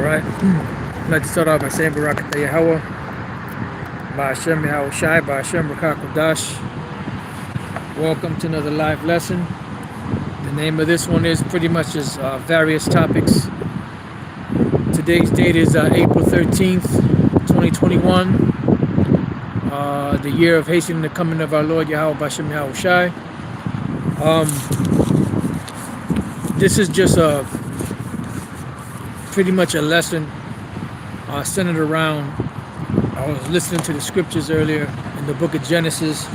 Alright. I'd like to start off by saying Barakatah Yahweh, Ba'ashem Yahweh Shai, Ba'ashem Rakah Kodash. Welcome to another live lesson. The name of this one is pretty much just various topics. Today's date is April 13th, 2021. The year of hastening the coming of our Lord Yahweh Ba'ashem Yahweh Shai. This is just pretty much a lesson centered around, I was listening to the scriptures earlier in the book of Genesis,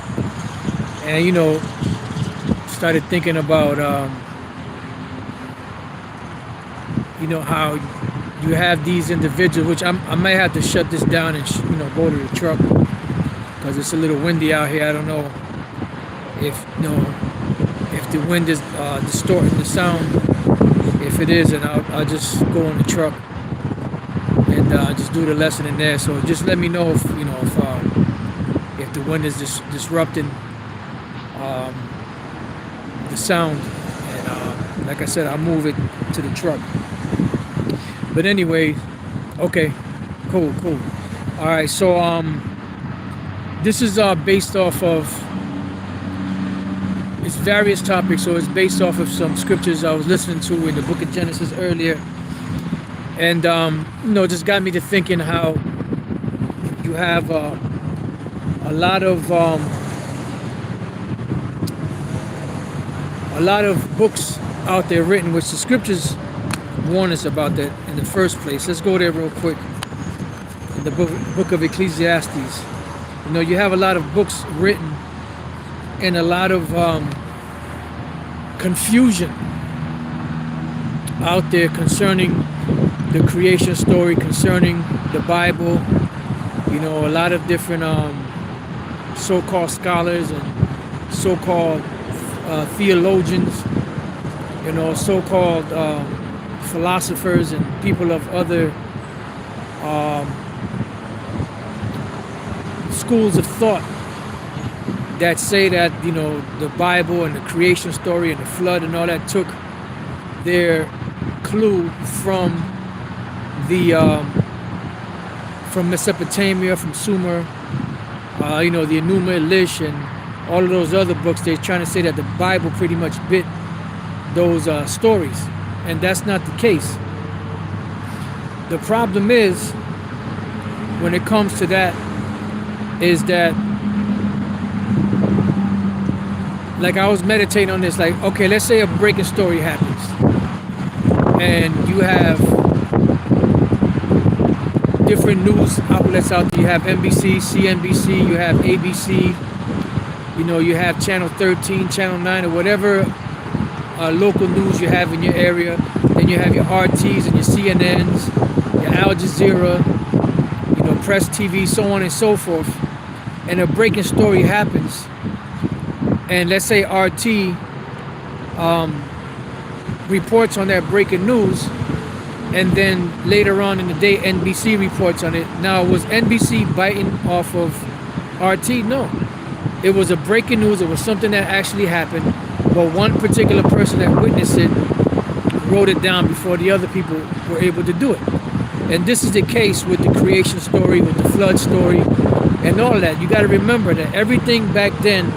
and started thinking about how you have these individuals, which I might have to shut this down and go to the truck because it's a little windy out here. I don't know if the wind is distorting the sound. If it is, and I'll just go in the truck and just do the lesson in there. So just let me know if the wind is disrupting the sound. And like I said, I'll move it to the truck. But anyway, okay, cool. All right, so this is based off of, it's various topics, so it's based off of some scriptures I was listening to in the book of Genesis earlier, and just got me to thinking how you have a lot of books out there written, which the scriptures warn us about that in the first place. Let's go there real quick. In the book of Ecclesiastes, you have a lot of books written and a lot of confusion out there concerning the creation story, concerning the Bible. A lot of different so-called scholars and so-called theologians, so-called philosophers and people of other schools of thought that say that the Bible and the creation story and the flood and all that took their clue from Mesopotamia, from Sumer, the Enuma Elish and all of those other books. They're trying to say that the Bible pretty much bit those stories, and that's not the case. The problem is, when it comes to that, is that, like, I was meditating on this, like, okay, let's say a breaking story happens and you have different news outlets out there. You have NBC, CNBC, you have ABC, you have Channel 13, Channel 9, or whatever local news you have in your area. Then you have your RTs and your CNNs, your Al Jazeera, Press TV, so on and so forth. And a breaking story happens, and let's say RT reports on that breaking news, and then later on in the day NBC reports on it. Now, was NBC biting off of RT? No. It was a breaking news. It was something that actually happened, but one particular person that witnessed it wrote it down before the other people were able to do it. And this is the case with the creation story, with the flood story, and all of that. You got to remember that everything back then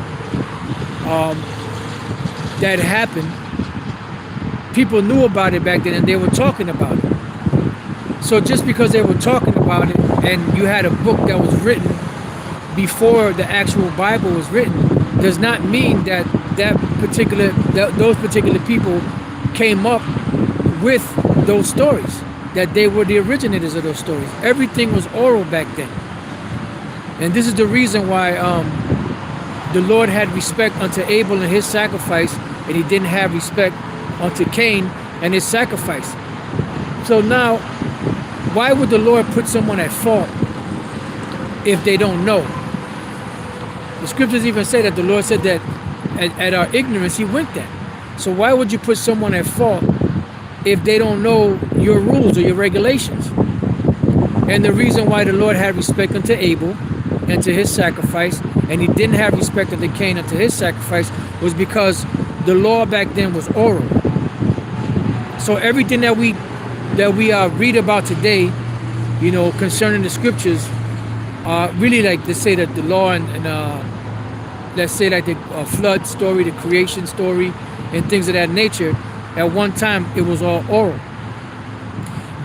that happened, people knew about it back then, and they were talking about it. So just because they were talking about it, and you had a book that was written before the actual Bible was written, does not mean that those particular people came up with those stories, that they were the originators of those stories. Everything was oral back then. And this is the reason why the Lord had respect unto Abel and his sacrifice, and he didn't have respect unto Cain and his sacrifice. So now, why would the Lord put someone at fault if they don't know? The scriptures even say that the Lord said that at our ignorance he winked at. So why would you put someone at fault if they don't know your rules or your regulations? And the reason why the Lord had respect unto Abel and to his sacrifice, and he didn't have respect unto Cain and to his sacrifice, was because the law back then was oral. So everything that we that we read about today, you know, concerning the scriptures, really like to say that the law and let's say like the flood story, the creation story, and things of that nature. At one time, it was all oral.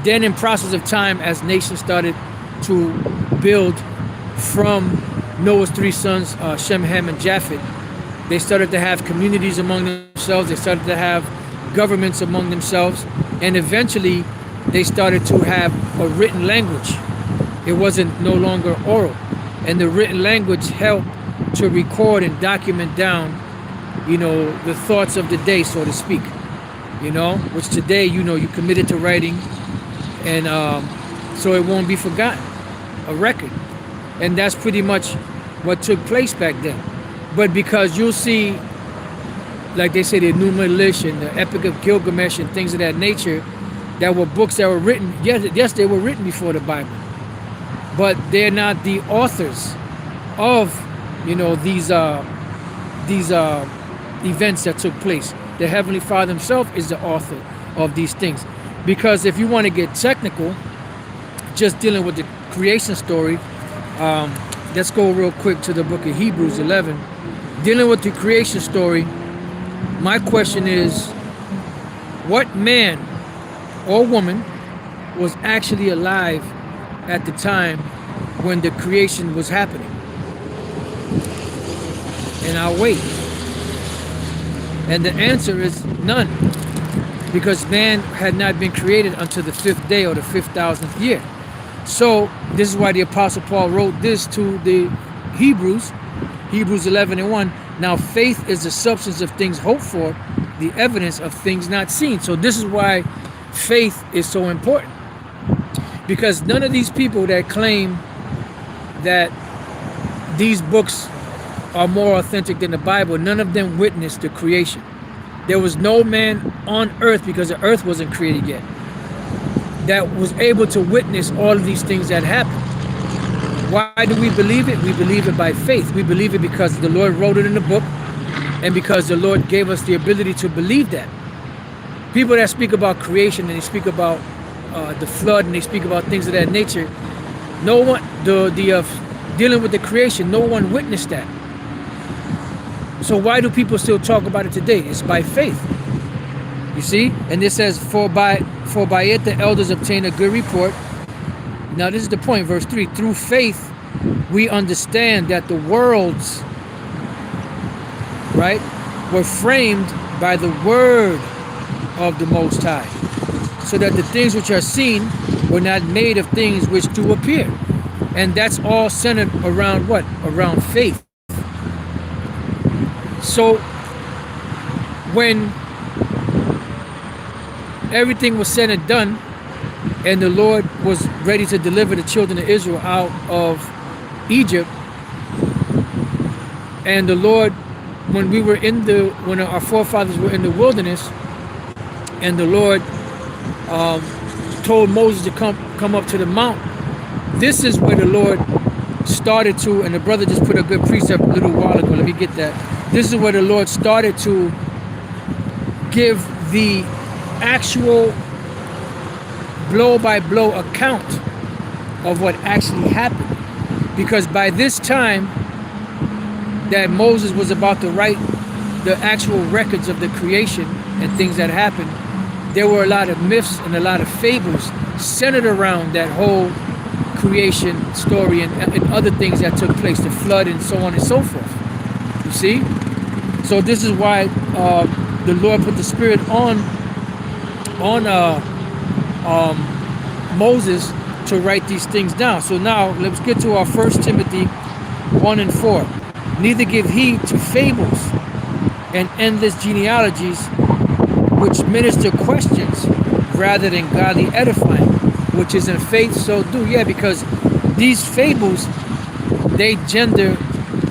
Then, in process of time, as nations started to build from Noah's three sons, Shem, Ham, and Japheth, they started to have communities among themselves. They started to have governments among themselves, and eventually, they started to have a written language. It wasn't no longer oral, and the written language helped to record and document down, you know, the thoughts of the day, so to speak. You know, which today, you know, you committed to writing, and so it won't be forgotten, a record. And that's pretty much what took place back then. But because you'll see, like they say, the Enuma Elish and the Epic of Gilgamesh and things of that nature, that were books that were written, yes, they were written before the Bible, but they're not the authors of, you know, these events that took place. The Heavenly Father himself is the author of these things. Because if you want to get technical, just dealing with the creation story, let's go real quick to the book of Hebrews 11. Dealing with the creation story, my question is, what man or woman was actually alive at the time when the creation was happening? And I'll wait. And the answer is none, because man had not been created until the 5th day or the 5,000th year. So this is why the Apostle Paul wrote this to the Hebrews 11:1. Now faith is the substance of things hoped for, the evidence of things not seen. So this is why faith is so important, because none of these people that claim that these books are more authentic than the Bible, none of them witnessed the creation. There was no man on earth, because the earth wasn't created yet, that was able to witness all of these things that happened. Why do we believe it? We believe it by faith. We believe it because the Lord wrote it in the book, and because the Lord gave us the ability to believe that. People that speak about creation and they speak about the flood and they speak about things of that nature, no one, dealing with the creation, no one witnessed that. So why do people still talk about it today? It's by faith. You see? And it says, for by it the elders obtain a good report. Now this is the point, verse 3. Through faith we understand that the worlds, right, were framed by the word of the Most High, so that the things which are seen were not made of things which do appear. And that's all centered around what? Around faith. So when everything was said and done, and the Lord was ready to deliver the children of Israel out of Egypt, and the Lord, when our forefathers were in the wilderness, and the Lord told Moses to come up to the mount, this is where the Lord started to, and the brother just put a good precept a little while ago, let me get that. This is where the Lord started to give the actual blow-by-blow account of what actually happened. Because by this time that Moses was about to write the actual records of the creation and things that happened, there were a lot of myths and a lot of fables centered around that whole creation story and other things that took place, the flood and so on and so forth. You see? So this is why the Lord put the Spirit on Moses to write these things down. So now let's get to our 1 Timothy 1:4. Neither give heed to fables and endless genealogies, which minister questions rather than godly edifying, which is in faith so do. Yeah, because these fables, they gender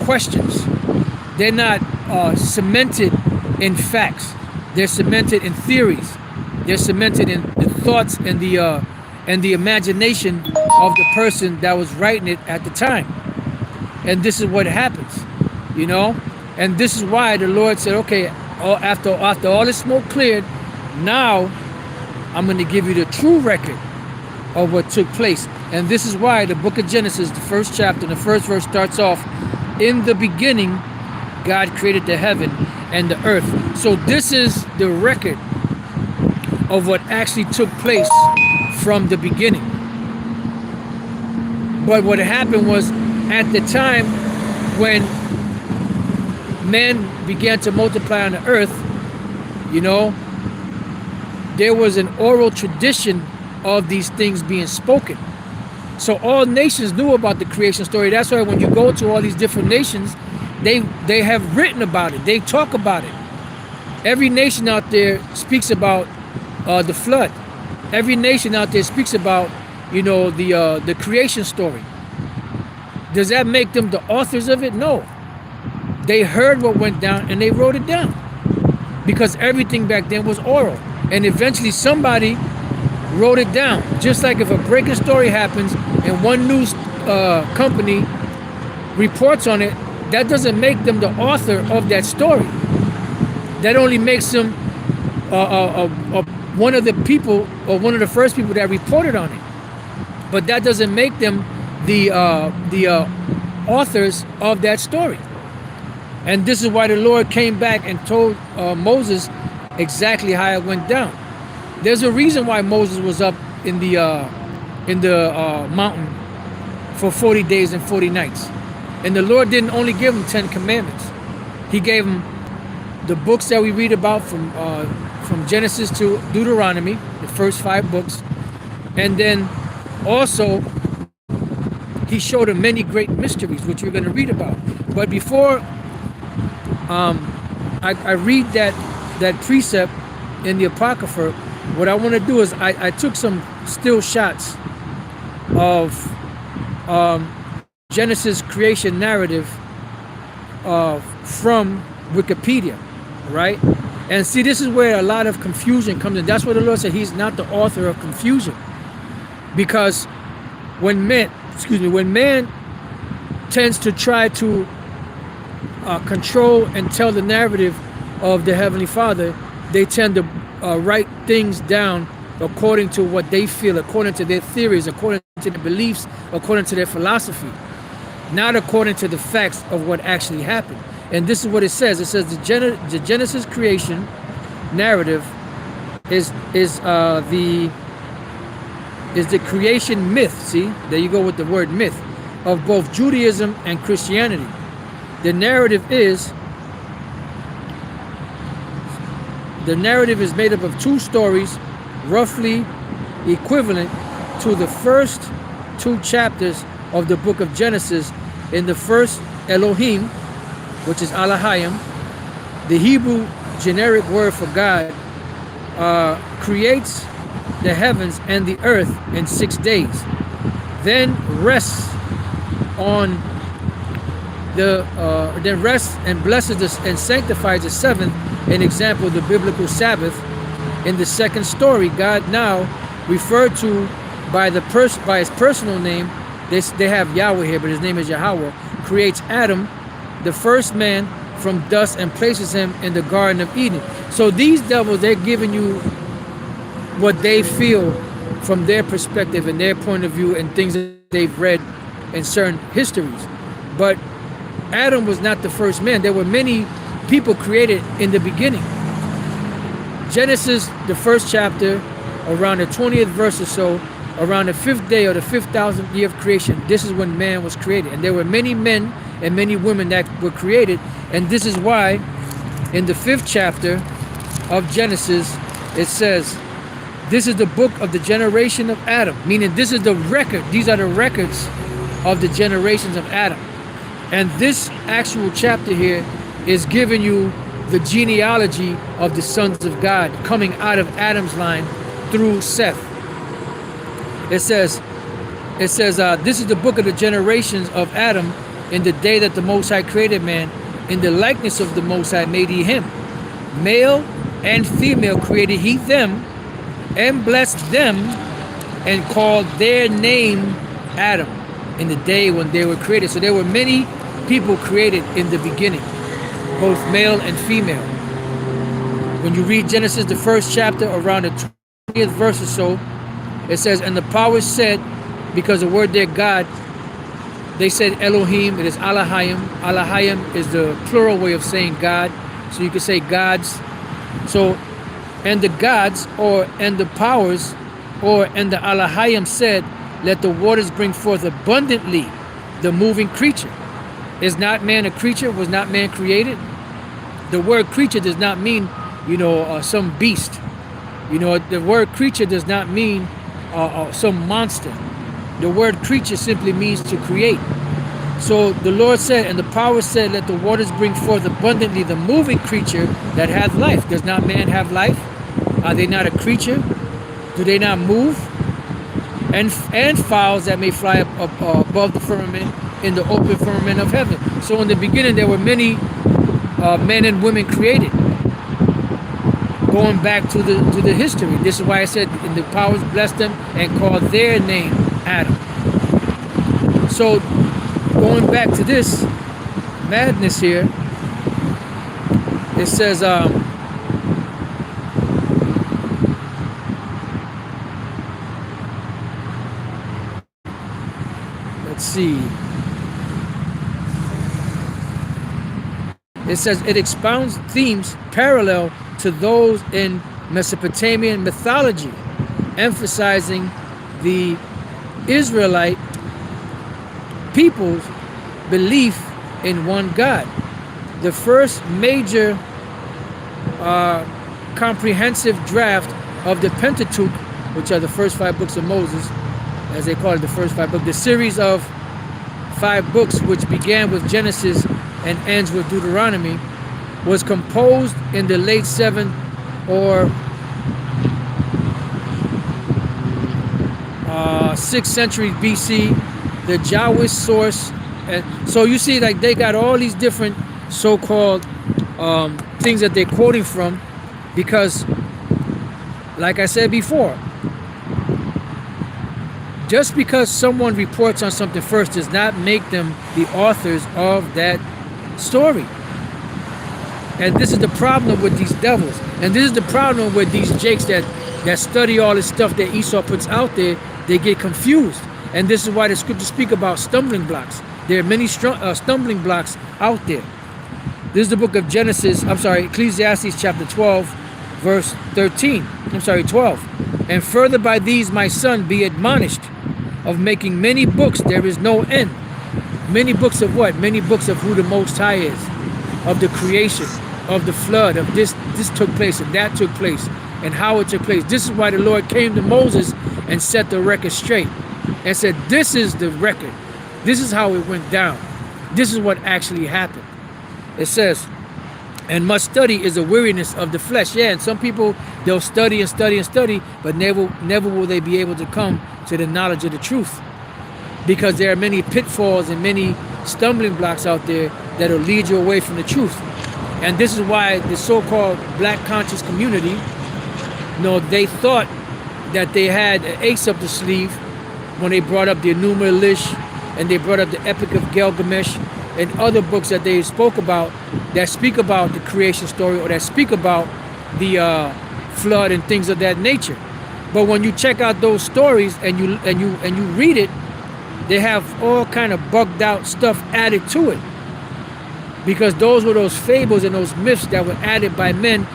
questions. They're not cemented in facts. They're cemented in theories. They're cemented in the thoughts and the imagination of the person that was writing it at the time. And this is what happens, you know? And this is why the Lord said, okay, after all this smoke cleared, now I'm going to give you the true record of what took place. And this is why the book of Genesis, the first chapter, the first verse starts off, in the beginning, God created the heaven and the earth. So this is the record of what actually took place from the beginning. But what happened was, at the time when man began to multiply on the earth, there was an oral tradition of these things being spoken. So all nations knew about the creation story. That's why when you go to all these different nations, they have written about it. They talk about it. Every nation out there speaks about the flood. Every nation out there speaks about, the creation story. Does that make them the authors of it? No. They heard what went down and they wrote it down, because everything back then was oral. And eventually somebody wrote it down. Just like if a breaking story happens and one news company reports on it, that doesn't make them the author of that story. That only makes them one of the people, or one of the first people that reported on it. But that doesn't make them the authors of that story. And this is why the Lord came back and told Moses exactly how it went down. There's a reason why Moses was up in the mountain for 40 days and 40 nights. And the Lord didn't only give him 10 commandments. He gave him the books that we read about from Genesis to Deuteronomy, the first 5 books. And then also he showed him many great mysteries, which we're going to read about. But before I read that precept in the Apocrypha, what I want to do is I took some still shots of Genesis creation narrative from Wikipedia, right? And see, this is where a lot of confusion comes in. That's why the Lord said he's not the author of confusion. Because when man tends to try to control and tell the narrative of the Heavenly Father, they tend to write things down according to what they feel, according to their theories, according to their beliefs, according to their philosophy, not according to the facts of what actually happened. And this is what it says. It says the Genesis creation narrative is the creation myth. See, there you go with the word myth, of both Judaism and Christianity. The narrative is made up of 2 stories, roughly equivalent to the first 2 chapters of the book of Genesis. In the first, Elohim, which is Alahayim, the Hebrew generic word for God, creates the heavens and the earth in 6 days, then rests and blesses this and sanctifies the 7th, an example of the biblical Sabbath. In the second story, God, now referred to by his personal name, they have Yahweh here, but his name is Yahweh, creates Adam, the first man, from dust and places him in the Garden of Eden. So these devils, they're giving you what they feel from their perspective and their point of view and things that they've read in certain histories. But Adam was not the first man. There were many people created in the beginning. Genesis, the first chapter, around the 20th verse or so, around the 5th day or the 5,000th year of creation, this is when man was created. And there were many men and many women that were created. And this is why in the 5th chapter of Genesis, it says, this is the book of the generation of Adam, meaning this is the record. These are the records of the generations of Adam. And this actual chapter here is giving you the genealogy of the sons of God coming out of Adam's line through Seth. It says, this is the book of the generations of Adam in the day that the Most High created man. In the likeness of the Most High made he him. Male and female created he them, and blessed them, and called their name Adam in the day when they were created. So there were many people created in the beginning, both male and female. When you read Genesis, the first chapter, around the 20th verse or so, it says, and the powers said, because the word there, God, they said Elohim, it is Alahayim. Alahayim is the plural way of saying God. So you could say gods. So, and the gods, and the powers, and the Alahayim said, let the waters bring forth abundantly the moving creature. Is not man a creature? Was not man created? The word creature does not mean, some beast. The word creature does not mean some monster. The word creature simply means to create. So the Lord said, and the power said, let the waters bring forth abundantly the moving creature that hath life. Does not man have life? Are they not a creature? Do they not move? And fowls that may fly up above the firmament in the open firmament of heaven. So in the beginning there were many men and women created. Going back to the history. This is why I said, and the powers blessed them and called their name Adam. So going back to this madness here, it says, let's see. It says it expounds themes parallel to those in Mesopotamian mythology, emphasizing the Israelite people's belief in one God. The first major comprehensive draft of the Pentateuch, which are the first 5 books of Moses, as they call it, the first 5 books, the series of 5 books which began with Genesis and ends with Deuteronomy, was composed in the late 7th or 6th century BC. The Jewish source, and so you see, like, they got all these different so-called things that they're quoting from, because, like I said before, just because someone reports on something first does not make them the authors of that story. And this is the problem with these devils, and this is the problem with these jakes that study all this stuff that Esau puts out there. They get confused. And this is why the scriptures speak about stumbling blocks. There are many stumbling blocks out there. This is the book of Ecclesiastes chapter 12, verse 12. And further by these, my son, be admonished of making many books. There is no end. Many books of what? Many books of who the Most High is, of the creation, of the flood, of this took place and that took place, and how it took place. This is why the Lord came to Moses and set the record straight and said, this is the record. This is how it went down. This is what actually happened. It says, and much study is a weariness of the flesh. Yeah, and some people, they'll study and study and study, but never will they be able to come to the knowledge of the truth, because there are many pitfalls and many stumbling blocks out there that'll lead you away from the truth. And this is why the so-called black conscious community, they thought that they had an ace up the sleeve when they brought up the Enuma Elish, and they brought up the Epic of Gilgamesh and other books that they spoke about, that speak about the creation story, or that speak about the flood and things of that nature. But when you check out those stories and you read it, they have all kind of bugged out stuff added to it, because those were those fables and those myths that were added by men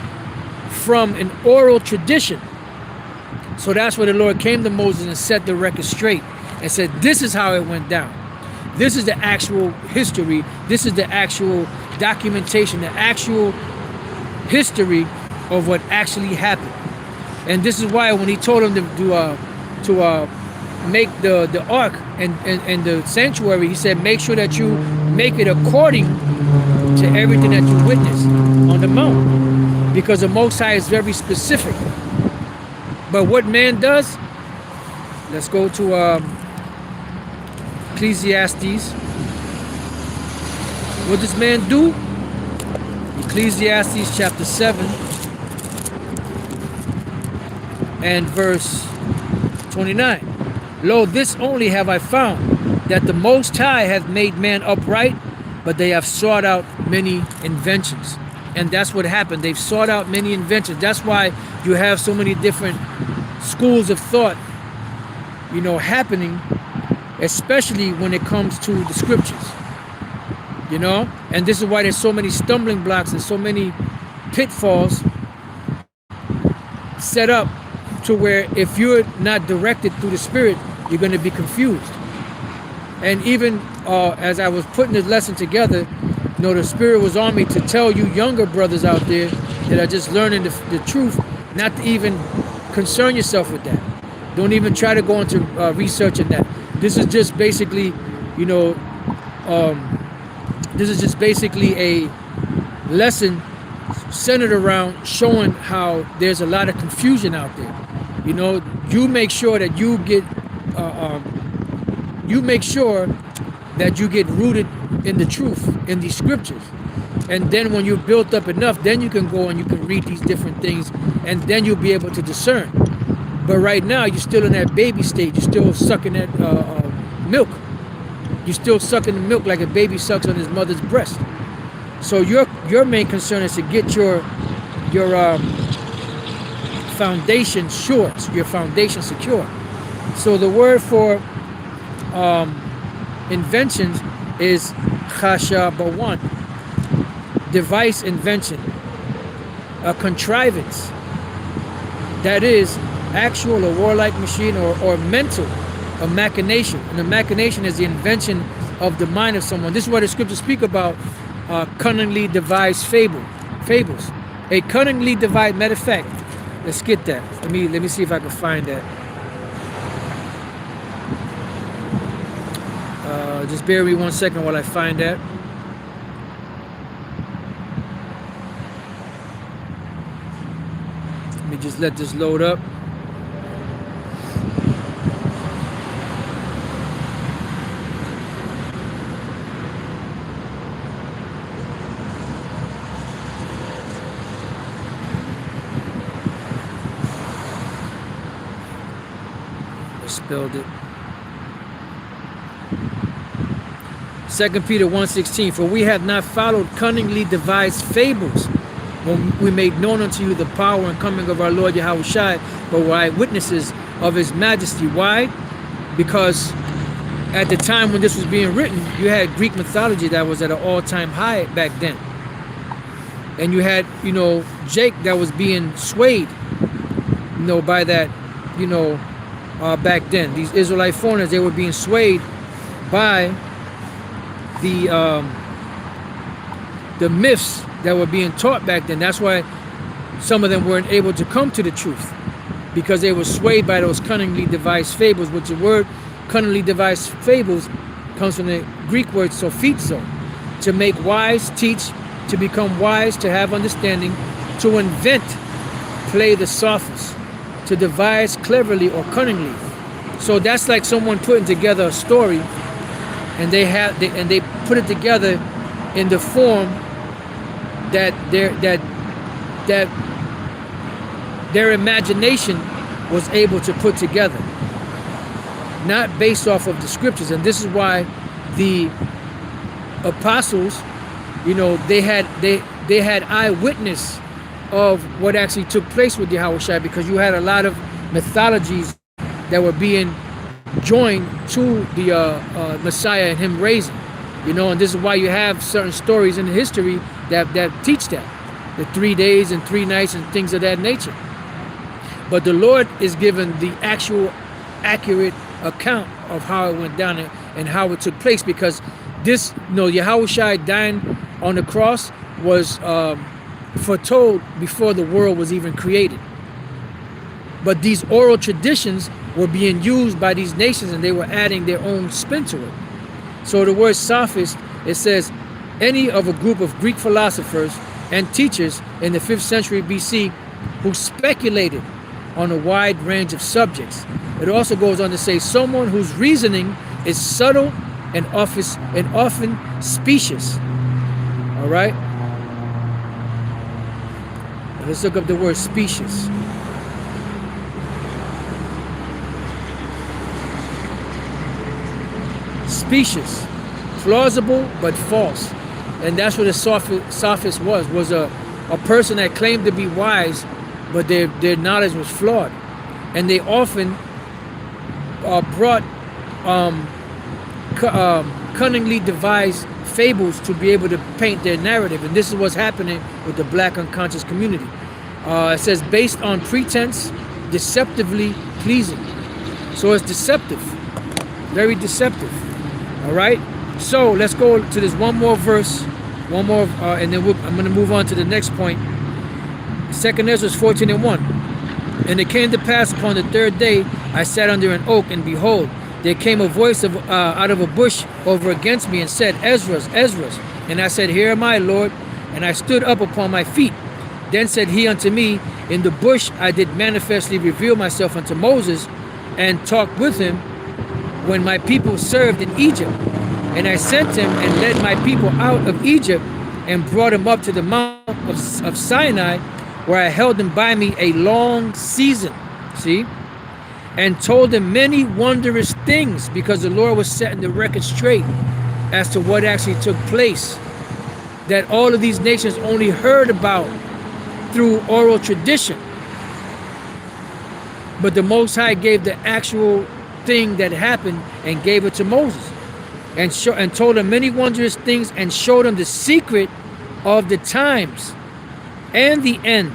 from an oral tradition. So that's where the Lord came to Moses and set the record straight and said, this is how it went down. This is the actual history. This is the actual documentation, the actual history of what actually happened. And this is why when he told him to make the ark and the sanctuary, he said, make sure that you make it according to everything that you witnessed on the mount, because the Most High is very specific. But what man does, let's go to Ecclesiastes. What does man do? Ecclesiastes chapter 7 and verse 29. Lo, this only have I found, that the Most High hath made man upright, but they have sought out many inventions. And that's what happened. They've sought out many inventions. That's why you have so many different schools of thought, happening, especially when it comes to the scriptures. And this is why there's so many stumbling blocks and so many pitfalls set up to where if you're not directed through the Spirit, you're going to be confused. And even as I was putting this lesson together, the Spirit was on me to tell you younger brothers out there that are just learning the truth, not to even concern yourself with that. Don't even try to go into researching that. This is just basically, this is just basically a lesson centered around showing how there's a lot of confusion out there. You make sure that you get rooted in the truth, in these scriptures. And then when you're built up enough, then you can go and you can read these different things, and then you'll be able to discern. But right now, you're still in that baby stage. You're still sucking that milk. You're still sucking the milk like a baby sucks on his mother's breast. So your main concern is to get your foundation sure, your foundation secure. So the word for inventions is khashabawan, device, invention, a contrivance that is actual or warlike machine or mental, a machination. And a machination is the invention of the mind of someone. This is what the scriptures speak about, cunningly devised fables. A cunningly devised, matter of fact, let's get that. Let me see if I can find that. Just bear with me 1 second while I find that. Let me just let this load up. I spelled it. 2 Peter 1:16, for we have not followed cunningly devised fables when we made known unto you the power and coming of our Lord Yahushua, but were eyewitnesses of his majesty. Why? Because at the time when this was being written, you had Greek mythology that was at an all-time high back then. And you had, Jake that was being swayed, by that, back then. These Israelite foreigners, they were being swayed by the myths that were being taught back then. That's why some of them weren't able to come to the truth, because they were swayed by those cunningly devised fables, which the word cunningly devised fables comes from the Greek word sophizo, to make wise, teach, to become wise, to have understanding, to invent, play the sophist, to devise cleverly or cunningly. So that's like someone putting together a story, and they put it together in the form that their imagination was able to put together, not based off of the scriptures. And this is why the apostles, they had eyewitness of what actually took place with Yahushua, because you had a lot of mythologies that were being joined to the Messiah and him raising, and this is why you have certain stories in history that teach that, the 3 days and 3 nights and things of that nature. But the Lord is given the actual accurate account of how it went down and how it took place, because this, Yahushua dying on the cross was foretold before the world was even created. But these oral traditions were being used by these nations, and they were adding their own spin to it. So the word sophist, it says any of a group of Greek philosophers and teachers in the 5th century BC who speculated on a wide range of subjects. It also goes on to say someone whose reasoning is subtle and often specious. All right? Let's look up the word specious. Specious, plausible but false. And that's what a sophist was a person that claimed to be wise, but their knowledge was flawed. and they often brought cunningly devised fables to be able to paint their narrative. And this is what's happening with the black unconscious community. It says, based on pretense, deceptively pleasing. So it's deceptive, very deceptive. All right. So let's go to this one more verse, and then I'm going to move on to the next point. 2 Ezra 14:1. And it came to pass upon the third day, I sat under an oak, and behold, there came a voice out of a bush over against me, and said, Esdras, Esdras. And I said, Here am I, Lord. And I stood up upon my feet. Then said he unto me, In the bush I did manifestly reveal myself unto Moses, and talked with him when my people served in Egypt. And I sent him and led my people out of Egypt, and brought him up to the mount of Sinai, where I held them by me a long season. See? And told them many wondrous things, because the Lord was setting the record straight as to what actually took place, that all of these nations only heard about through oral tradition. But the Most High gave the actual thing that happened and gave it to Moses, and told him many wondrous things, and showed him the secret of the times and the end,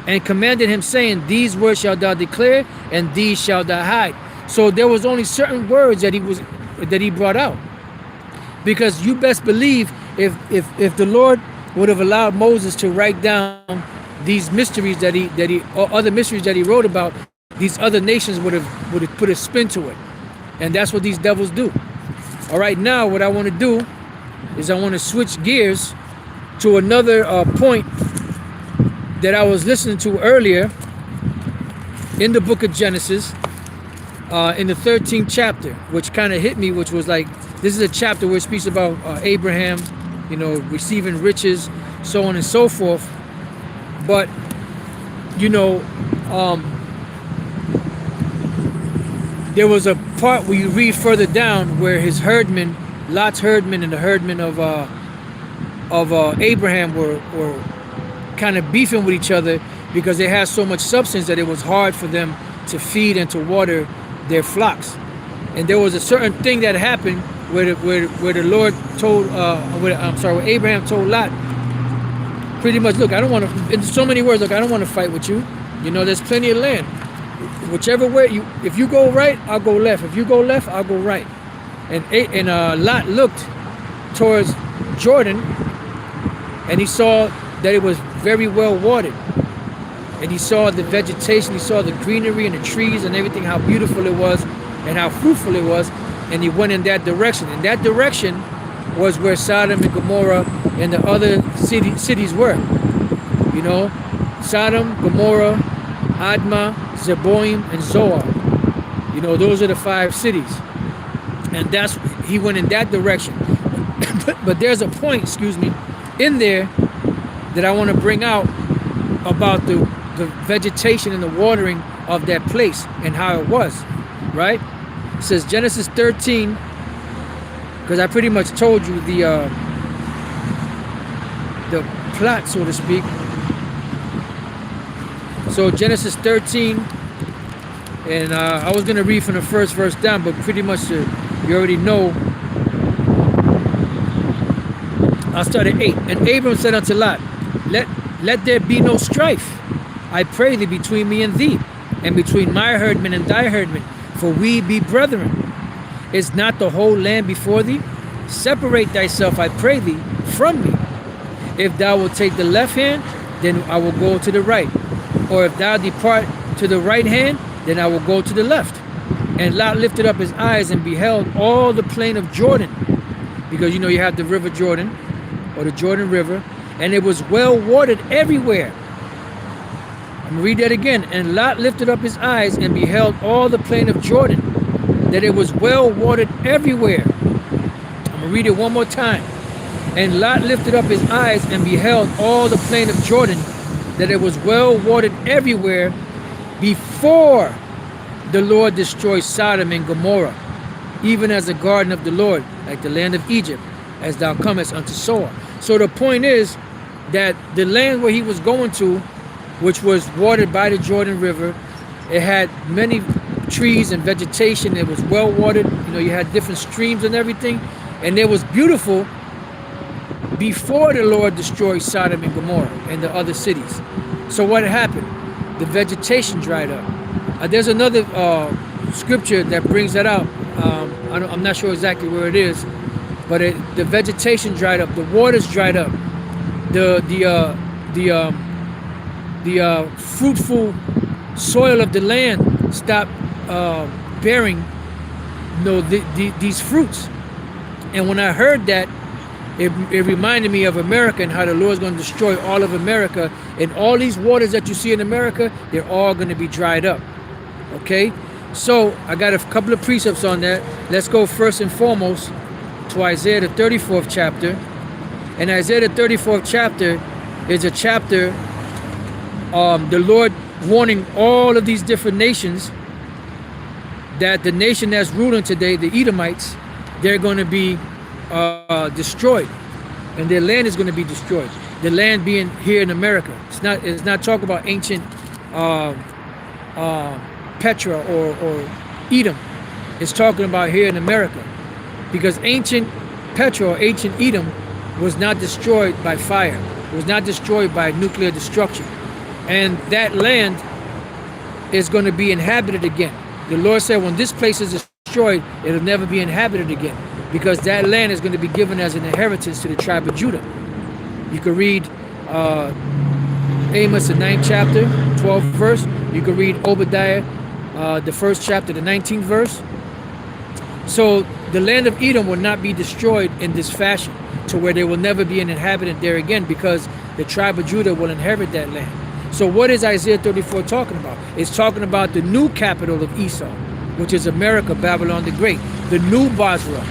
and commanded him, saying, These words shalt thou declare, and these shalt thou hide. So there was only certain words that he brought out, because you best believe if the Lord would have allowed Moses to write down these mysteries or other mysteries that he wrote about, these other nations would have put a spin to it. And that's what these devils do. All right, now what I want to do is I want to switch gears to another point that I was listening to earlier in the book of Genesis, in the 13th chapter, which kind of hit me, which was like, this is a chapter where it speaks about Abraham, receiving riches, so on and so forth. But, there was a part where you read further down where his herdmen, Lot's herdmen and the herdmen of Abraham were kind of beefing with each other, because they had so much substance that it was hard for them to feed and to water their flocks. And there was a certain thing that happened where the Lord told, where Abraham told Lot, pretty much, look, I don't want to, in so many words, look, I don't want to fight with you. There's plenty of land. Whichever way if you go right, I'll go left. If you go left, I'll go right. And Lot looked towards Jordan, and he saw that it was very well watered. And he saw the vegetation, he saw the greenery and the trees and everything, how beautiful it was and how fruitful it was. And he went in that direction. And that direction was where Sodom and Gomorrah and the other cities were. Sodom, Gomorrah, Admah, Zeboim, and Zoar. Those are the 5 cities. And he went in that direction. But there's a point, in there that I want to bring out about the vegetation and the watering of that place and how it was, right? It says Genesis 13, because I pretty much told you the plot, so to speak. So Genesis 13, and I was going to read from the first verse down, but pretty much you already know. I'll start at 8. And Abram said unto Lot, Let there be no strife, I pray thee, between me and thee, and between my herdmen and thy herdmen, for we be brethren. Is not the whole land before thee? Separate thyself, I pray thee, from me. If thou wilt take the left hand, then I will go to the right. Or if thou depart to the right hand, then I will go to the left. And Lot lifted up his eyes and beheld all the plain of Jordan, because you have the river Jordan, or the Jordan River, and it was well watered everywhere. I'm going to read that again. And Lot lifted up his eyes and beheld all the plain of Jordan, that it was well watered everywhere. I'm going to read it one more time. And Lot lifted up his eyes and beheld all the plain of Jordan, that it was well watered everywhere, before the Lord destroyed Sodom and Gomorrah, even as the garden of the Lord, like the land of Egypt, as thou comest unto Zoar. So the point is that the land where he was going to, which was watered by the Jordan River, It had many trees and vegetation. It was well watered. You know, you had different streams and everything, and it was beautiful before the Lord destroyed Sodom and Gomorrah and the other cities. So what happened? The vegetation dried up. There's another scripture that brings that out. I'm not sure exactly where it is, but the vegetation dried up, the waters dried up, the fruitful soil of the land stopped bearing, you know, these fruits. And when I heard that, it reminded me of America and how the Lord's going to destroy all of America, and all these waters that you see in America, they're all going to be dried up. Okay, so I got a couple of precepts on that. Let's go first and foremost to Isaiah the 34th chapter. And Isaiah the 34th chapter is a chapter, the Lord warning all of these different nations that the nation that's ruling today, the Edomites, they're going to be destroyed, and their land is going to be destroyed. The land being here in America. It's not talking about ancient Petra or Edom. It's talking about here in America, because ancient Petra or ancient Edom was not destroyed by fire. It was not destroyed by nuclear destruction, and that land is going to be inhabited again. The Lord said, when this place is destroyed, it'll never be inhabited again, because that land is going to be given as an inheritance to the tribe of Judah. You can read Amos, the 9th chapter, 12th verse. You can read Obadiah, the 1st chapter, the 19th verse. So the land of Edom will not be destroyed in this fashion, to where there will never be an inhabitant there again, because the tribe of Judah will inherit that land. So what is Isaiah 34 talking about? It's talking about the new capital of Esau, which is America, Babylon the Great, the new Basra.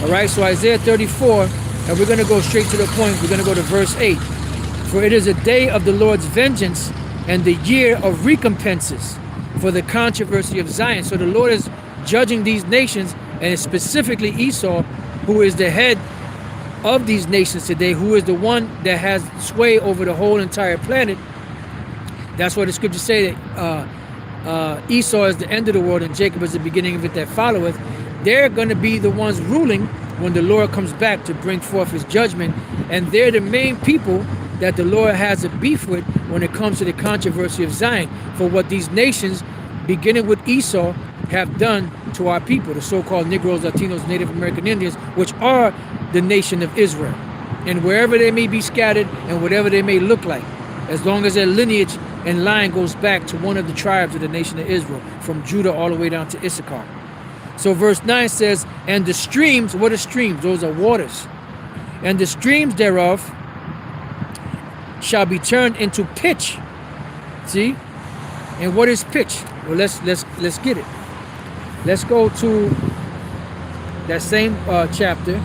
All right, so Isaiah 34, and we're going to go straight to the point. We're going to go to verse 8. For it is a day of the Lord's vengeance and the year of recompenses for the controversy of Zion. So the Lord is judging these nations, and specifically Esau, who is the head of these nations today, who is the one that has sway over the whole entire planet. That's why the scriptures say that Esau is the end of the world and Jacob is the beginning of it that followeth. They're going to be the ones ruling when the Lord comes back to bring forth his judgment, and they're the main people that the Lord has a beef with when it comes to the controversy of Zion, for what these nations, beginning with Esau, have done to our people, the so-called Negroes, Latinos, Native American Indians, which are the nation of Israel. And wherever they may be scattered and whatever they may look like, as long as their lineage and line goes back to one of the tribes of the nation of Israel, from Judah all the way down to Issachar. So verse 9 says, and the streams, what are streams? Those are waters. And the streams thereof shall be turned into pitch. See? And what is pitch? Well, let's get it. Let's go to that same chapter.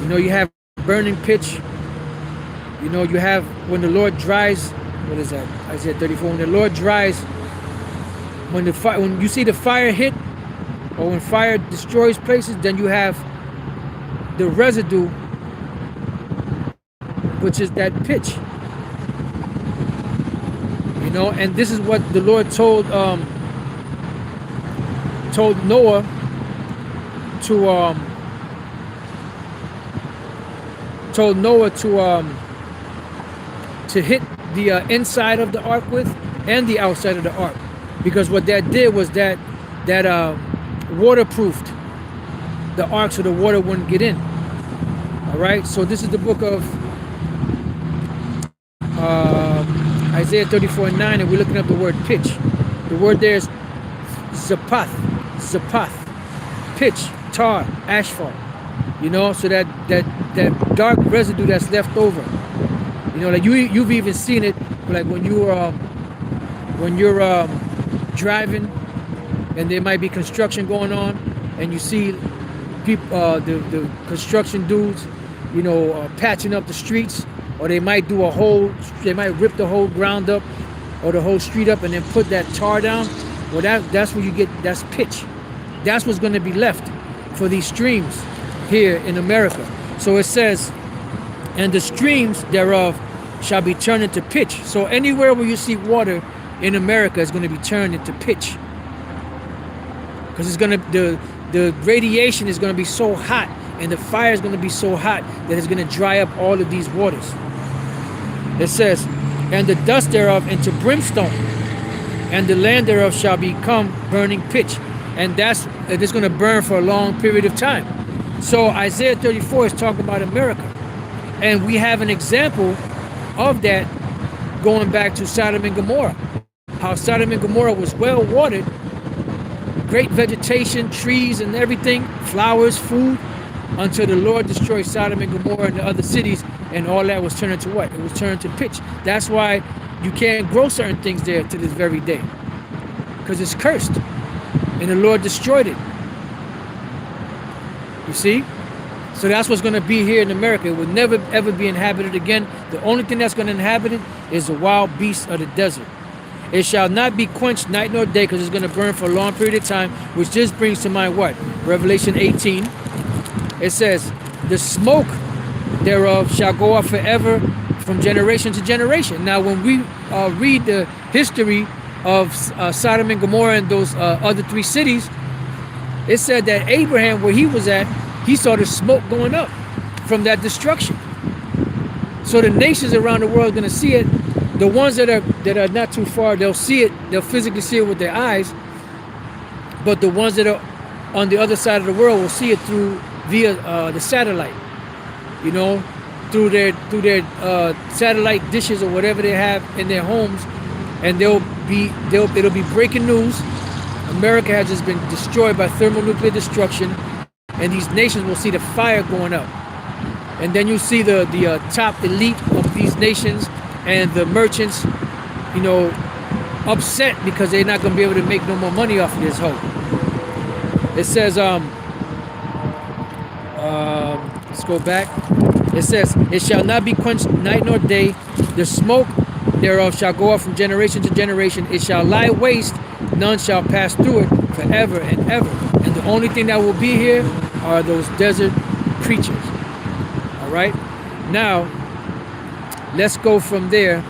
You know, you have burning pitch. You know, you have when the Lord dries. What is that? Isaiah 34. When the Lord dries, when you see the fire hit, or when fire destroys places, then you have the residue, which is that pitch. You know, and this is what the Lord told Noah to hit the inside of the ark with, and the outside of the ark, because what that did was that waterproofed the ark so the water wouldn't get in. All right, so this is the book of Isaiah 34:9, and we're looking up the word pitch. The word there is zapath, pitch, tar, asphalt. You know, so that dark residue that's left over. You know, like you've even seen it, like when you're driving, and there might be construction going on, and you see people, the construction dudes, you know, patching up the streets, or they might rip the whole ground up or the whole street up and then put that tar down. Well, that's where you get, that's pitch. That's what's going to be left for these streams here in America. So it says, and the streams thereof shall be turned into pitch. So anywhere where you see water in America is going to be turned into pitch, because it's going to the radiation is going to be so hot, and the fire is going to be so hot that it's going to dry up all of these waters. It says, and the dust thereof into brimstone, and the land thereof shall become burning pitch. And it's going to burn for a long period of time. So Isaiah 34 is talking about America. And we have an example of that going back to Sodom and Gomorrah. How Sodom and Gomorrah was well watered, great vegetation, trees and everything, flowers, food, until the Lord destroyed Sodom and Gomorrah and the other cities, and all that was turned into what? It was turned to pitch. That's why you can't grow certain things there to this very day, because it's cursed, and the Lord destroyed it. You see? So that's what's going to be here in America. It will never ever be inhabited again. The only thing that's going to inhabit it is the wild beasts of the desert. It shall not be quenched night nor day, because it's going to burn for a long period of time, which just brings to mind what? Revelation 18. It says, the smoke thereof shall go up forever from generation to generation. Now, when we read the history of Sodom and Gomorrah and those other three cities, it said that Abraham, where he was at, he saw the smoke going up from that destruction. So the nations around the world are going to see it. The ones that are not too far, they'll see it. They'll physically see it with their eyes. But the ones that are on the other side of the world will see it via the satellite. You know, through their satellite dishes or whatever they have in their homes, and it'll be breaking news. America has just been destroyed by thermonuclear destruction, and these nations will see the fire going up, and then you see the top elite of these nations and the merchants, you know, upset because they're not going to be able to make no more money off of this hoe. It says, let's go back. It says, it shall not be quenched night nor day. The smoke thereof shall go up from generation to generation. It shall lie waste. None shall pass through it forever and ever. And the only thing that will be here are those desert creatures. All right. Now, let's go from there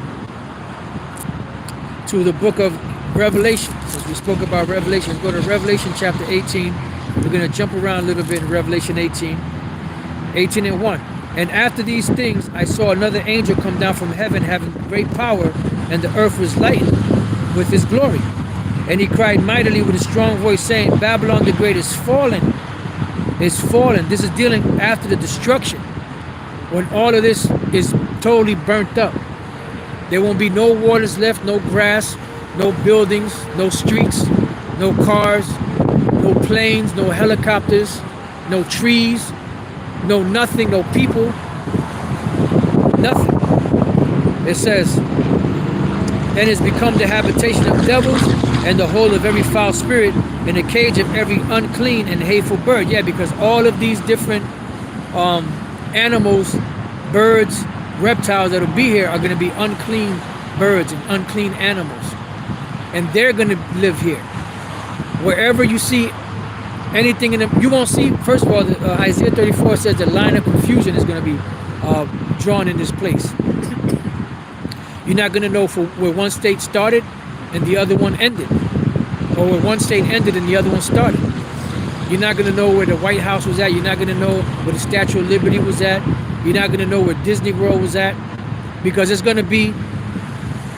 to the book of Revelation. Since we spoke about Revelation, let's go to Revelation chapter 18. We're going to jump around a little bit in Revelation 18. 18 and 1. And after these things, I saw another angel come down from heaven, having great power, and the earth was lightened with his glory. And he cried mightily with a strong voice, saying, Babylon the Great is fallen. Is fallen. This is dealing after the destruction, when all of this is totally burnt up. There won't be no waters left, no grass, no buildings, no streets, no cars, no planes, no helicopters, no trees, no nothing, no people, nothing. It says, and it's become the habitation of devils, and the hole of every foul spirit, and the cage of every unclean and hateful bird. Yeah, because all of these different animals, birds, reptiles that will be here are going to be unclean birds and unclean animals, and they're going to live here. Wherever you see anything in them, you won't see. First of all, Isaiah 34 says the line of confusion is going to be drawn in this place. You're not going to know where one state started and the other one ended, or where one state ended and the other one started. You're not going to know where the White House was at. You're not going to know where the Statue of Liberty was at. You're not going to know where Disney World was at, because it's going to be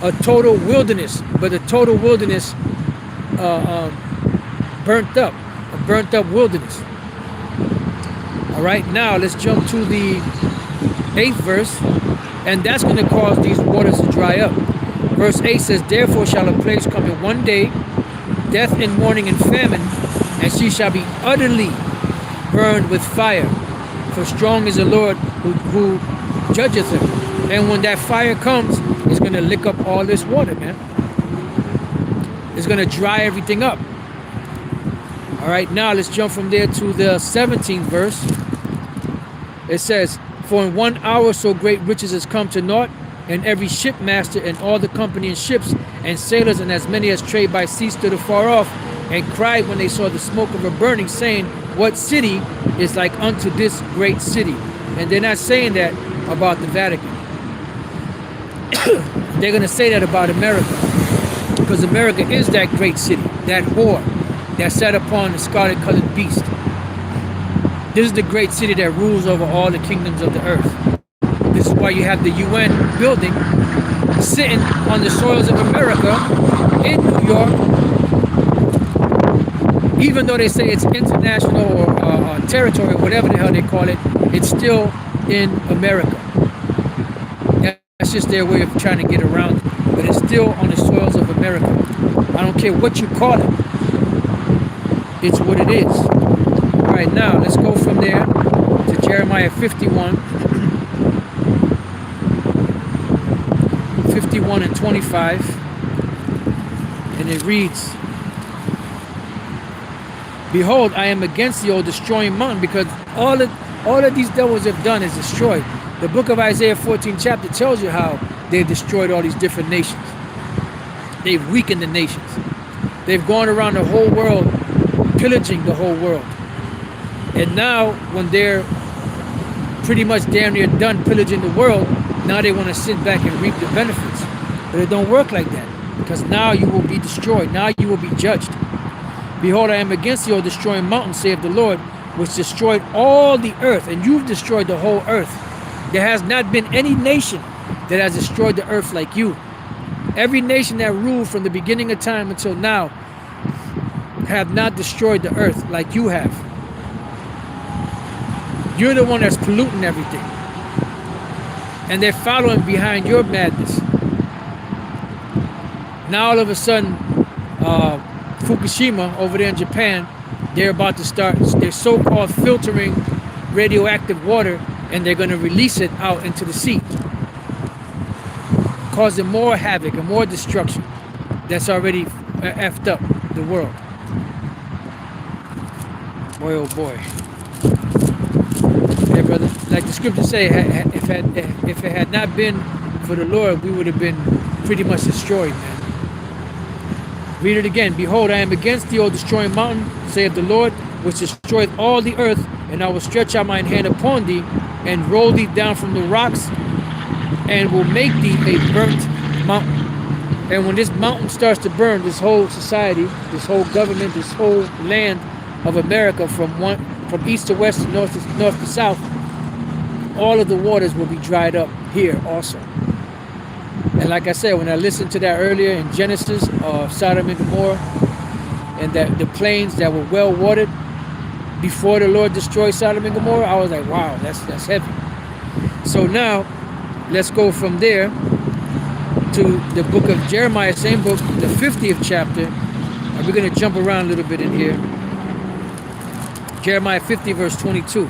a total wilderness, but a total wilderness burnt up, a burnt up wilderness. All right, now let's jump to the 8th verse, and that's going to cause these waters to dry up. Verse 8 says, therefore shall a plague come in one day, death and mourning and famine, and she shall be utterly burned with fire. For strong is the Lord who judgeth her. And when that fire comes, it's going to lick up all this water, man. It's going to dry everything up. All right, now let's jump from there to the 17th verse. It says, for in 1 hour so great riches has come to naught, and every shipmaster and all the company in ships and sailors and as many as trade by sea stood afar off, and cried when they saw the smoke of her burning, saying, what city is like unto this great city? And they're not saying that about the Vatican. They're going to say that about America. Because America is that great city, that whore that sat upon the scarlet colored beast. This is the great city that rules over all the kingdoms of the earth. This is why you have the UN building sitting on the soils of America in New York. Even though they say it's international or territory, whatever the hell they call it, it's still in America. That's just their way of trying to get around it. But it's still on the soils of America. I don't care what you call it. It's what it is. All right, now let's go from there to Jeremiah 51. 51 and 25. And it reads, Behold, I am against the old destroying mountain, because all that these devils have done is destroyed. The book of Isaiah 14 chapter tells you how they've destroyed all these different nations. They've weakened the nations. They've gone around the whole world, pillaging the whole world. And now, when they're pretty much damn near done pillaging the world, now they want to sit back and reap the benefits. But it don't work like that, because now you will be destroyed. Now you will be judged. Behold, I am against the old destroying mountain, saith the Lord, which destroyed all the earth, and you've destroyed the whole earth. There has not been any nation that has destroyed the earth like you. Every nation that ruled from the beginning of time until now have not destroyed the earth like you have. You're the one that's polluting everything. And they're following behind your madness. Now all of a sudden, Fukushima over there in Japan, they're about to start their so-called filtering radioactive water, and they're going to release it out into the sea, causing more havoc and more destruction that's already effed up the world. Boy, oh boy. Yeah, brother. Like the scriptures say, if it had not been for the Lord, we would have been pretty much destroyed, man. Read it again. Behold, I am against the old destroying mountain, saith the Lord, which destroyeth all the earth, and I will stretch out mine hand upon thee, and roll thee down from the rocks, and will make thee a burnt mountain. And when this mountain starts to burn, this whole society, this whole government, this whole land of America, from east to west, north to south, all of the waters will be dried up here also. And like I said, when I listened to that earlier in Genesis of Sodom and Gomorrah, and that the plains that were well watered before the Lord destroyed Sodom and Gomorrah, I was like, wow, that's heavy. So now, let's go from there to the book of Jeremiah, same book, the 50th chapter, and we're going to jump around a little bit in here. Jeremiah 50 verse 22.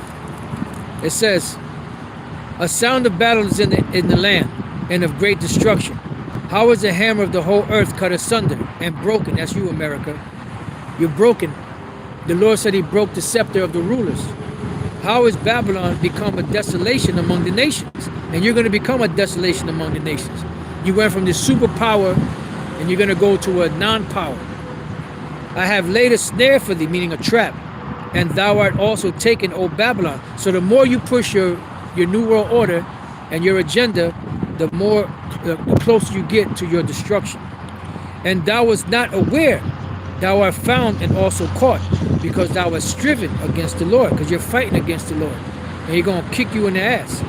It says, a sound of battle is in the land, and of great destruction. How is the hammer of the whole earth cut asunder and broken? That's you, America. You're broken. The Lord said he broke the scepter of the rulers. How is Babylon become a desolation among the nations? And you're going to become a desolation among the nations. You went from the superpower, and you're going to go to a non-power. I have laid a snare for thee, meaning a trap, and thou art also taken, O Babylon. So the more you push your New World Order and your agenda, the closer you get to your destruction. And thou wast not aware, thou art found and also caught, because thou hast striven against the Lord, because you're fighting against the Lord, and he's going to kick you in the ass.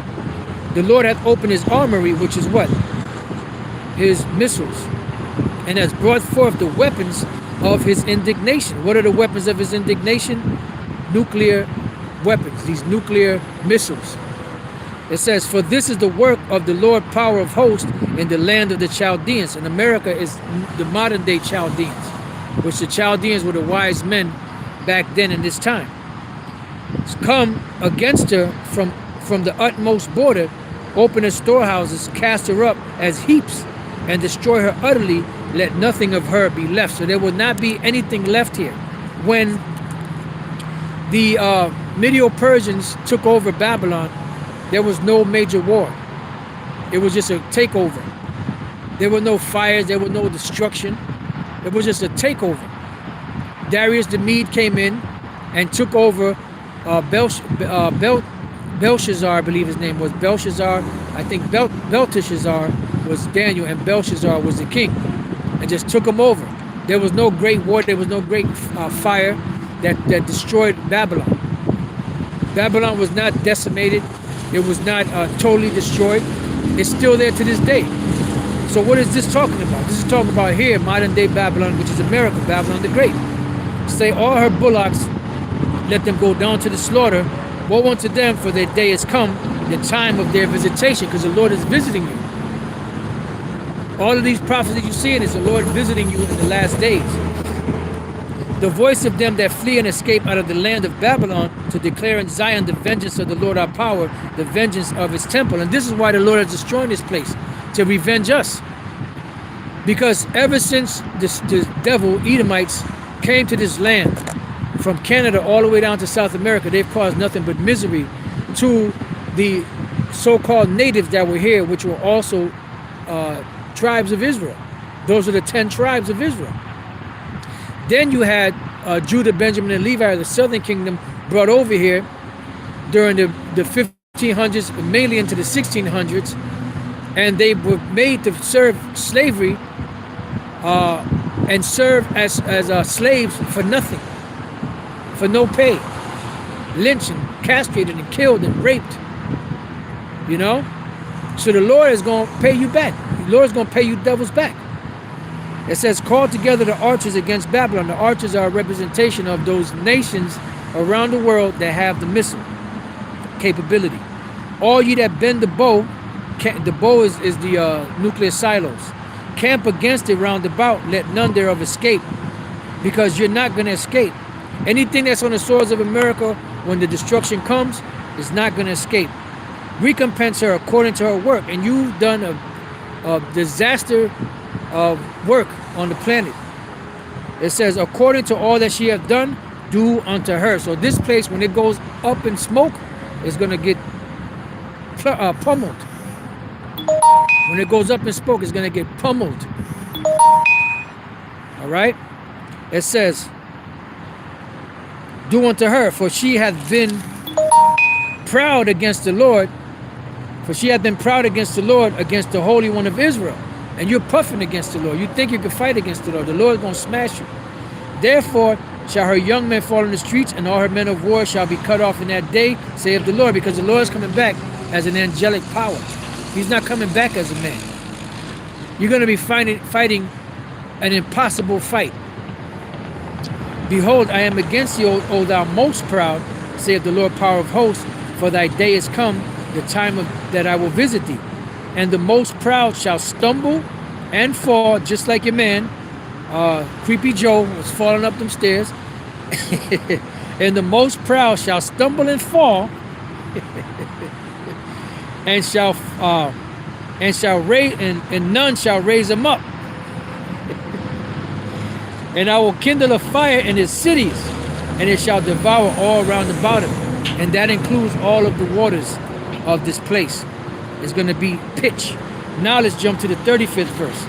The Lord hath opened his armory, which is what? His missiles, and has brought forth the weapons of his indignation. What are the weapons of his indignation? Nuclear weapons, these nuclear missiles. It says, for this is the work of the Lord power of hosts in the land of the Chaldeans. And America is the modern day Chaldeans, which the Chaldeans were the wise men back then in this time. It's come against her from the utmost border, open her storehouses, cast her up as heaps, and destroy her utterly, let nothing of her be left. So there will not be anything left here. When the Medo-Persians took over Babylon, there was no major war. It was just a takeover. There were no fires, there was no destruction. It was just a takeover. Darius the Mede came in and took over Belshazzar, I believe his name was Belshazzar. I think Belteshazzar was Daniel, and Belshazzar was the king. And just took them over. There was no great war. There was no great fire that destroyed Babylon. Babylon was not decimated. It was not totally destroyed. It's still there to this day. So what is this talking about? This is talking about here, modern day Babylon, which is America, Babylon the Great. Say all her bullocks, let them go down to the slaughter. Woe unto them, for their day has come, the time of their visitation, because the Lord is visiting you. All of these prophets that you're seeing is the Lord visiting you in the last days. The voice of them that flee and escape out of the land of Babylon, to declare in Zion the vengeance of the Lord our power, the vengeance of his temple. And this is why the Lord is destroying this place, to revenge us. Because ever since the devil, Edomites, came to this land, from Canada all the way down to South America, they've caused nothing but misery to the so-called natives that were here, which were also tribes of Israel. Those are the 10 tribes of Israel. Then you had Judah, Benjamin, and Levi, the southern kingdom, brought over here during the 1500s, mainly into the 1600s, and they were made to serve slavery and serve as slaves for nothing, for no pay, lynched and castrated and killed and raped, you know? So the Lord is going to pay you back. The Lord is going to pay you devils back. It says, call together the archers against Babylon. The archers are a representation of those nations around the world that have the missile capability. All you that bend the bow is the nuclear silos. Camp against it round about, let none thereof escape, because you're not going to escape. Anything that's on the shores of America, when the destruction comes, is not going to escape. Recompense her according to her work. And you've done a disaster of work on the planet. It says, according to all that she hath done, do unto her. So this place, when it goes up in smoke, is going to get pummeled. When it goes up in smoke, it's going to get pummeled. All right? It says, do unto her, for she hath been proud against the Lord. For she hath been proud against the Lord, against the Holy One of Israel. And you're puffing against the Lord. You think you can fight against the Lord. The Lord is going to smash you. Therefore shall her young men fall in the streets, and all her men of war shall be cut off in that day, saith the Lord, because the Lord is coming back as an angelic power. He's not coming back as a man. You're going to be fighting an impossible fight. Behold, I am against thee, O thou most proud, saith the Lord power of hosts, for thy day is come, the time that I will visit thee. And the most proud shall stumble and fall, just like your man, Creepy Joe, was falling up them stairs. And the most proud shall stumble and fall, and none shall raise him up. And I will kindle a fire in his cities, and it shall devour all round about him. And that includes all of the waters of this place. It's going to be pitch. Now let's jump to the 35th verse.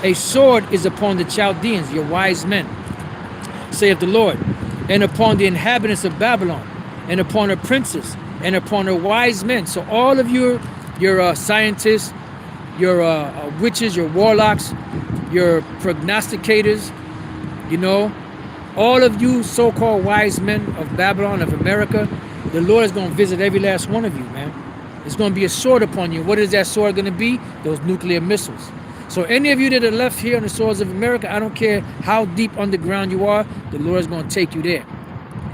A sword is upon the Chaldeans, your wise men, saith the Lord, and upon the inhabitants of Babylon, and upon her princes, and upon her wise men. So all of your scientists, your witches, your warlocks, your prognosticators, you know, all of you so-called wise men of Babylon, of America, the Lord is going to visit every last one of you, man. It's going to be a sword upon you. What is that sword going to be? Those nuclear missiles. So any of you that are left here on the shores of America, I don't care how deep underground you are, the Lord is going to take you there.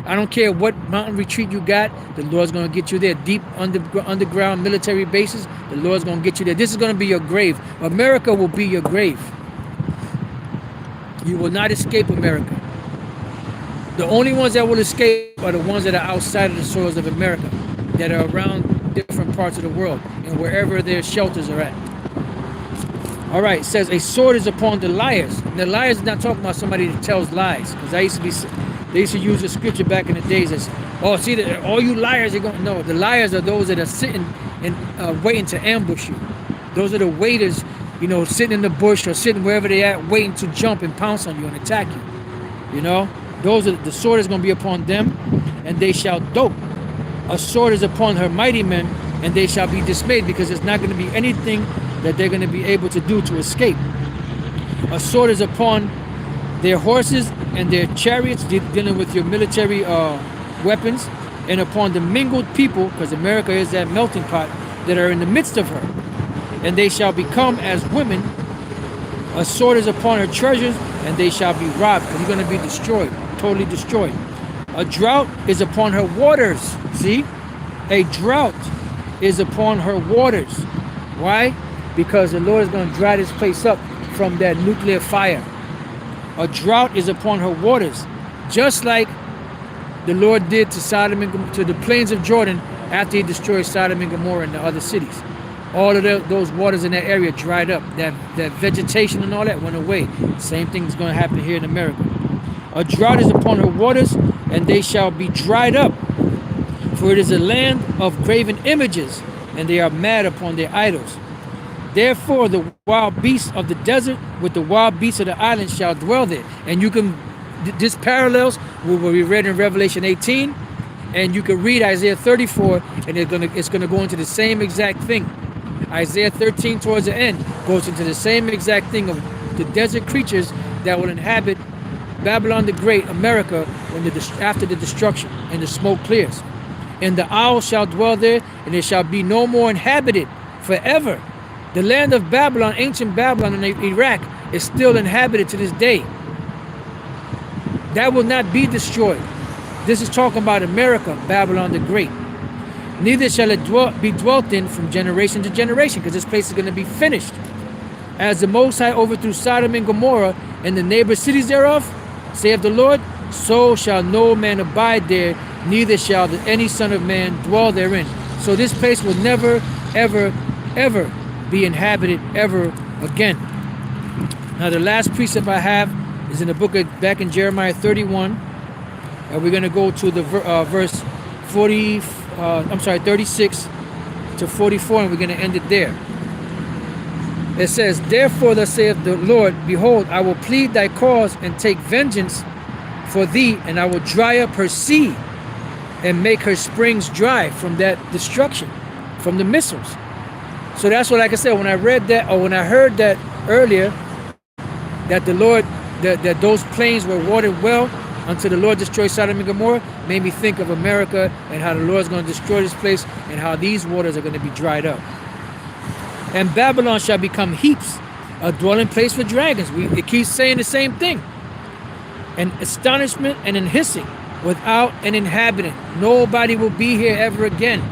I don't care what mountain retreat you got, the Lord's going to get you there. Deep underground military bases, the Lord's going to get you there. This is going to be your grave. America will be your grave. You will not escape America. The only ones that will escape are the ones that are outside of the shores of America, that are around different parts of the world and wherever their shelters are at. All right, it says a sword is upon the liars. The liars is not talking about somebody that tells lies, because they used to use the scripture back in the days as, oh, see, all you liars are going. No, the liars are those that are sitting and waiting to ambush you. Those are the waiters, you know, sitting in the bush or sitting wherever they at, waiting to jump and pounce on you and attack you. You know, those are the sword is going to be upon them, and they shall dope. A sword is upon her mighty men, and they shall be dismayed, because there's not going to be anything that they're going to be able to do to escape. A sword is upon their horses and their chariots, dealing with your military weapons, and upon the mingled people, because America is that melting pot, that are in the midst of her. And they shall become as women. A sword is upon her treasures, and they shall be robbed. And you're going to be destroyed, totally destroyed. A drought is upon her waters. See? A drought is upon her waters. Why? Because the Lord is going to dry this place up from that nuclear fire. A drought is upon her waters, just like the Lord did to Sodom and to the plains of Jordan after he destroyed Sodom and Gomorrah and the other cities. All of those waters in that area dried up. That vegetation and all that went away. Same thing is going to happen here in America. A drought is upon her waters, and they shall be dried up. For it is a land of graven images, and they are mad upon their idols. Therefore the wild beasts of the desert with the wild beasts of the islands shall dwell there. And you can, this parallels with what we read in Revelation 18, and you can read Isaiah 34, and it's gonna go into the same exact thing. Isaiah 13 towards the end goes into the same exact thing of the desert creatures that will inhabit Babylon the Great, America, after the destruction and the smoke clears. And the owl shall dwell there, and it shall be no more inhabited forever. The land of Babylon, ancient Babylon in Iraq, is still inhabited to this day. That will not be destroyed. This is talking about America, Babylon the Great. Neither shall it be dwelt in from generation to generation, because this place is going to be finished. As the Most High overthrew Sodom and Gomorrah and the neighbor cities thereof, saith the Lord, so shall no man abide there, neither shall any son of man dwell therein. So this place will never, ever, ever be inhabited ever again. Now the last precept I have is in the book of, back in Jeremiah 31, and we're going to go to the verse 36 to 44, and we're going to end it there. It says, therefore thus saith the Lord, behold, I will plead thy cause and take vengeance for thee, and I will dry up her sea and make her springs dry from that destruction, from the missiles. So that's what, like I said, when I read that, or when I heard that earlier, that the Lord, that those plains were watered well until the Lord destroyed Sodom and Gomorrah, made me think of America and how the Lord's going to destroy this place and how these waters are going to be dried up. And Babylon shall become heaps, a dwelling place for dragons. It keeps saying the same thing. An astonishment and an hissing without an inhabitant. Nobody will be here ever again.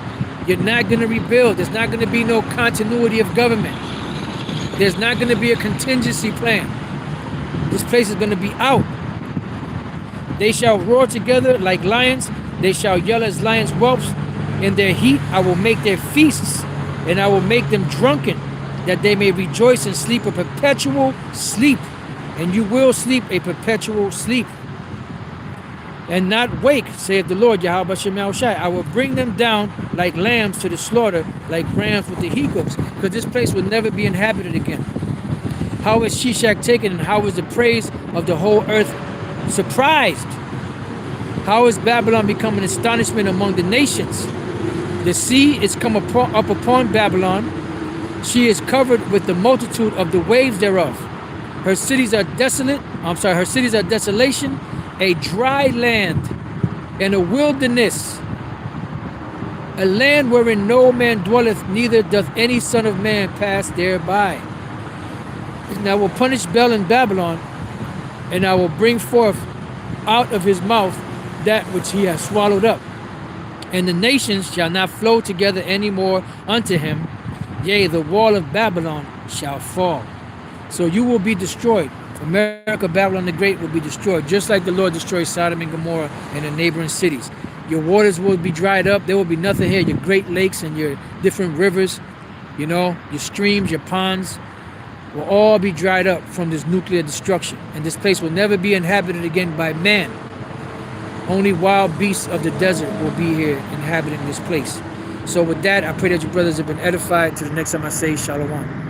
You're not going to rebuild. There's not going to be no continuity of government. There's not going to be a contingency plan. This place is going to be out. They shall roar together like lions. They shall yell as lions' whelps. In their heat I will make their feasts, and I will make them drunken, that they may rejoice and sleep a perpetual sleep. And you will sleep a perpetual sleep, and not wake, saith the Lord Yahweh Shemel Shai. I will bring them down like lambs to the slaughter, like rams with the he-goats, because this place will never be inhabited again. How is Shishak taken, and how is the praise of the whole earth surprised? How is Babylon become an astonishment among the nations? The sea is come up upon Babylon. She is covered with the multitude of the waves thereof. Her cities are desolate. Her cities are desolation, a dry land, and a wilderness, a land wherein no man dwelleth, neither doth any son of man pass thereby. And I will punish Bel in Babylon, and I will bring forth out of his mouth that which he has swallowed up. And the nations shall not flow together any more unto him. Yea, the wall of Babylon shall fall. So you will be destroyed. America, Babylon the Great will be destroyed, just like the Lord destroyed Sodom and Gomorrah and the neighboring cities. Your waters will be dried up. There will be nothing here. Your great lakes and your different rivers, your streams, your ponds will all be dried up from this nuclear destruction. And this place will never be inhabited again by man. Only wild beasts of the desert will be here inhabiting this place. So with that, I pray that you brothers have been edified. Till the next time I say Shalom.